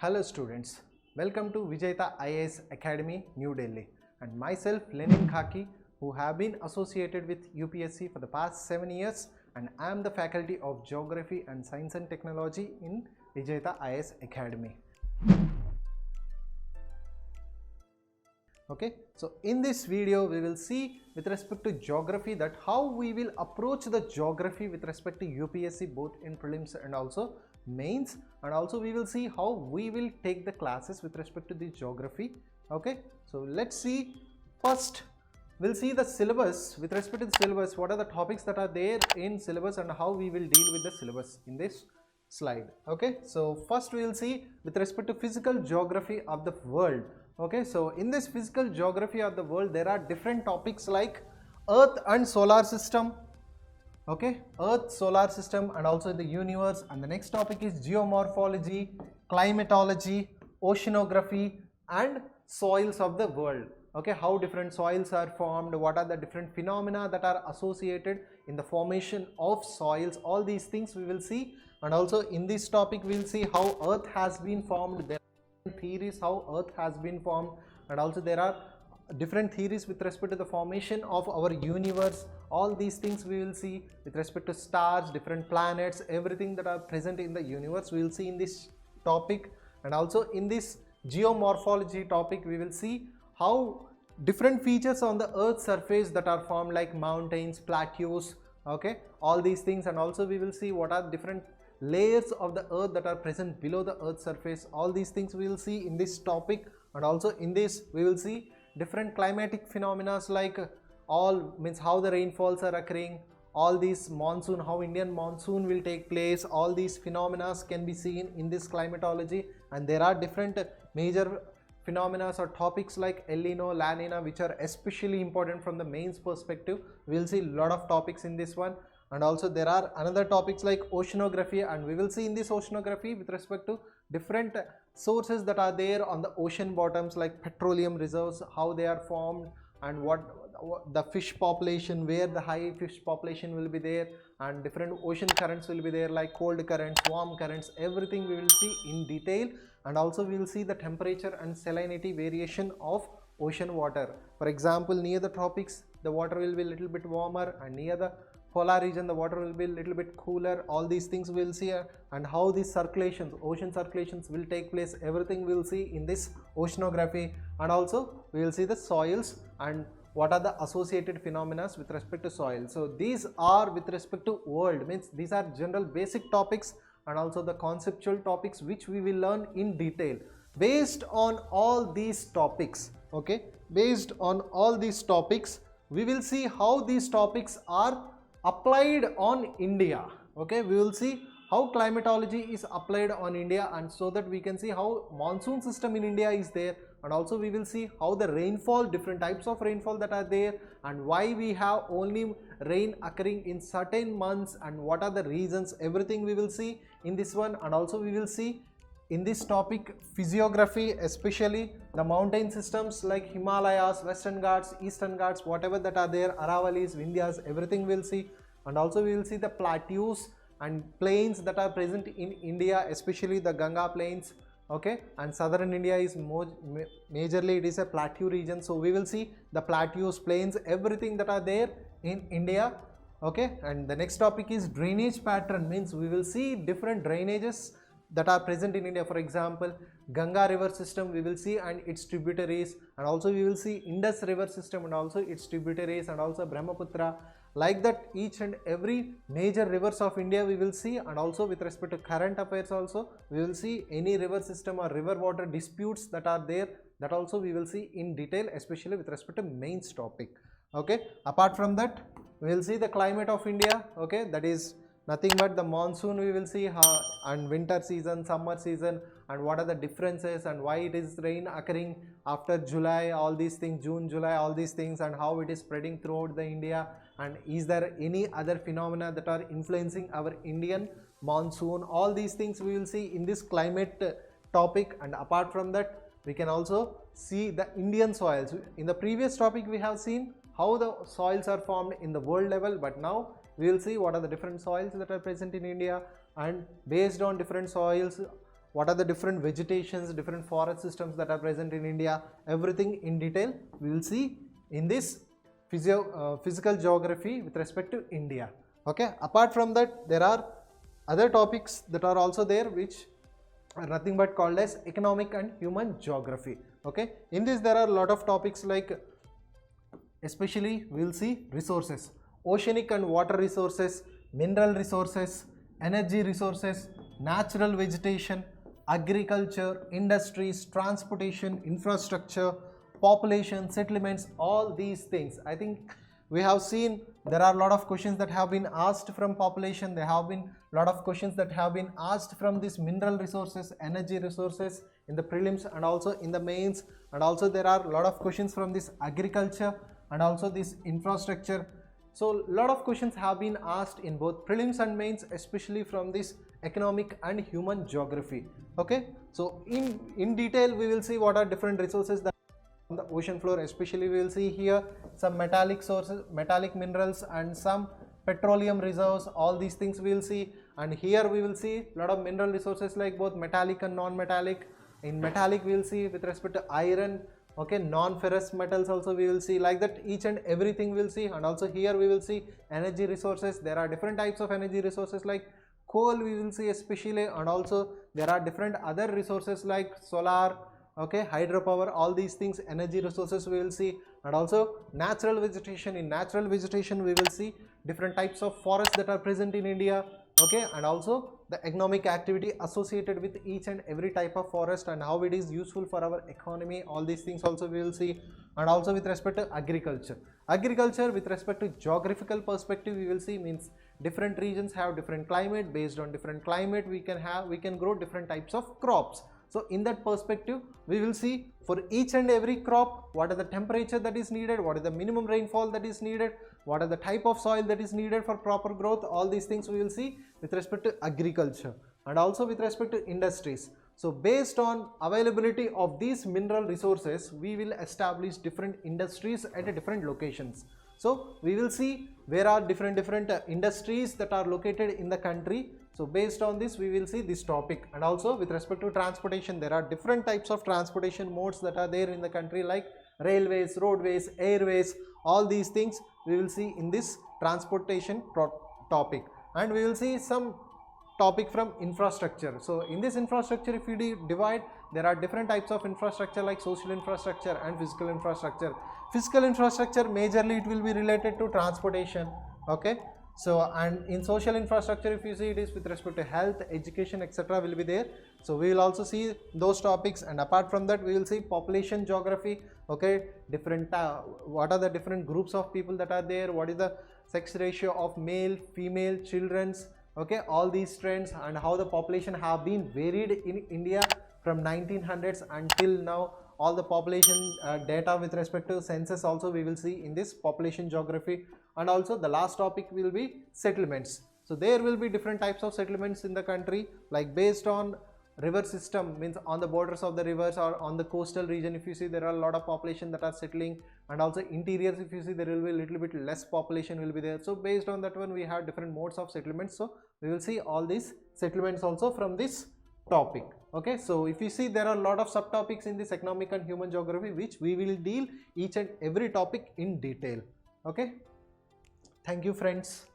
Hello students, welcome to Vijetha IAS Academy, New Delhi, and myself Lenin Khaki, who have been associated with UPSC for the past 7 years, and I am the faculty of Geography and Science and Technology in Vijetha IAS Academy. Okay, so in this video we will see with respect to geography that how we will approach the geography with respect to UPSC both in prelims and also mains, and also we will see how we will take the classes with respect to the geography. Okay, so let's see. First we'll see the syllabus. With respect to the syllabus, what are the topics that are there in syllabus and how we will deal with the syllabus in this slide. Okay, so first we will see with respect to physical geography of the world. Okay, so in this physical geography of the world there are different topics like Earth and solar system. Okay, Earth, solar system, and also the universe. And the next topic is geomorphology, climatology, oceanography, and soils of the world. Okay, how different soils are formed, what are the different phenomena that are associated in the formation of soils, all these things we will see. And also in this topic we will see how Earth has been formed. There are theories how Earth has been formed, and also there are different theories with respect to the formation of our universe. All these things we will see with respect to stars, different planets, everything that are present in the universe we will see in this topic. And also in this geomorphology topic we will see how different features on the Earth's surface that are formed like mountains, plateaus, okay, all these things. And also we will see what are different layers of the Earth that are present below the Earth's surface. All these things we will see in this topic. And also in this we will see different climatic phenomena like all means how the rainfalls are occurring, all these monsoon, how Indian monsoon will take place, all these phenomena can be seen in this climatology. And there are different major phenomena or topics like El Nino, La Nina, which are especially important from the mains perspective. We will see a lot of topics in this one. And also there are another topics like oceanography, and we will see in this oceanography with respect to different sources that are there on the ocean bottoms like petroleum reserves, how they are formed, and what the fish population, where the high fish population will be there, and different ocean currents will be there like cold currents, warm currents, everything we will see in detail. And also we will see the temperature and salinity variation of ocean water. For example, near the tropics the water will be a little bit warmer, and near the polar region the water will be a little bit cooler. All these things we will see, and how these circulations, ocean circulations will take place, everything we will see in this oceanography. And also we will see the soils and what are the associated phenomena with respect to soil. So these are with respect to world, means these are general basic topics and also the conceptual topics which we will learn in detail. Based on all these topics, okay, based on all these topics we will see how these topics are applied on India. Okay, we will see how climatology is applied on India, and so that we can see how monsoon system in India is there. And also we will see how the rainfall, different types of rainfall that are there, and why we have only rain occurring in certain months and what are the reasons, everything we will see in this one. And also we will see in this topic physiography, especially the mountain systems like Himalayas, Western Ghats, Eastern Ghats, whatever that are there, Aravalis, Vindhyas, everything we will see. And also we will see the plateaus and plains that are present in India, especially the Ganga plains. Okay, and southern India is majorly it is a plateau region, so we will see the plateaus, plains, everything that are there in India. Okay, and the next topic is drainage pattern, means we will see different drainages that are present in India. For example, Ganga river system we will see and its tributaries, and also we will see Indus river system and also its tributaries, and also Brahmaputra. Like that each and every major rivers of India we will see. And also with respect to current affairs also we will see any river system or river water disputes that are there, that also we will see in detail, especially with respect to mains topic. Okay, apart from that we will see the climate of India. Okay, that is nothing but the monsoon we will see, and winter season, summer season, and what are the differences and why it is rain occurring after July, all these things, June, July, all these things, and how it is spreading throughout the India, and is there any other phenomena that are influencing our Indian monsoon. All these things we will see in this climate topic. And apart from that we can also see the Indian soils. In the previous topic we have seen how the soils are formed in the world level, but now we will see what are the different soils that are present in India, and based on different soils what are the different vegetations, different forest systems that are present in India, everything in detail we will see in this physical geography with respect to India. Okay, apart from that, there are other topics that are also there which are nothing but called as economic and human geography. Okay, in this there are a lot of topics like, especially we will see resources, oceanic and water resources, mineral resources, energy resources, natural vegetation, agriculture, industries, transportation, infrastructure, population, settlements, all these things. I think we have seen there are a lot of questions that have been asked from population, there have been a lot of questions that have been asked from these mineral resources, energy resources in the prelims and also in the mains, and also there are a lot of questions from this agriculture and also this infrastructure. So a lot of questions have been asked in both prelims and mains, especially from this economic and human geography. Okay, so in detail we will see what are different resources that on the ocean floor. Especially we will see here some metallic sources, metallic minerals, and some petroleum reserves. All these things we will see, and here we will see a lot of mineral resources like both metallic and non-metallic. In metallic we will see with respect to iron, okay, non-ferrous metals also we will see, like that each and everything we will see. And also here we will see energy resources. There are different types of energy resources like coal we will see especially, and also there are different other resources like solar, okay, hydropower, all these things, energy resources we will see. And also natural vegetation. In natural vegetation we will see different types of forests that are present in India, okay, and also the economic activity associated with each and every type of forest and how it is useful for our economy. All these things also we will see. And also with respect to agriculture, with respect to geographical perspective we will see, means different regions have different climate. Based on different climate we can grow different types of crops. So in that perspective we will see for each and every crop what is the temperature that is needed, what is the minimum rainfall that is needed, what are the type of soil that is needed for proper growth. All these things we will see with respect to agriculture. And also with respect to industries. So based on availability of these mineral resources we will establish different industries at different locations. So we will see where are different industries that are located in the country. So based on this we will see this topic. And also with respect to transportation, there are different types of transportation modes that are there in the country like railways, roadways, airways. All these things we will see in this transportation topic. And we will see some topic from infrastructure. So in this infrastructure, if we divide, there are different types of infrastructure like social infrastructure and physical infrastructure. Physical infrastructure majorly it will be related to transportation, okay. So and in social infrastructure if you see, it is with respect to health, education, etc. will be there. So we will also see those topics. And apart from that we will see population geography, okay, different what are the different groups of people that are there, what is the sex ratio of male, female, children's, okay, all these trends and how the population have been varied in India from 1900s until now. All the population data with respect to census also we will see in this population geography. And also the last topic will be settlements. So there will be different types of settlements in the country, like based on river system, means on the borders of the rivers or on the coastal region. If you see, there are a lot of population that are settling, and also interiors if you see, there will be a little bit less population will be there. So based on that one we have different modes of settlements. So we will see all these settlements also from this topic, okay. So if you see, there are a lot of subtopics in this economic and human geography which we will deal each and every topic in detail, okay. Thank you friends.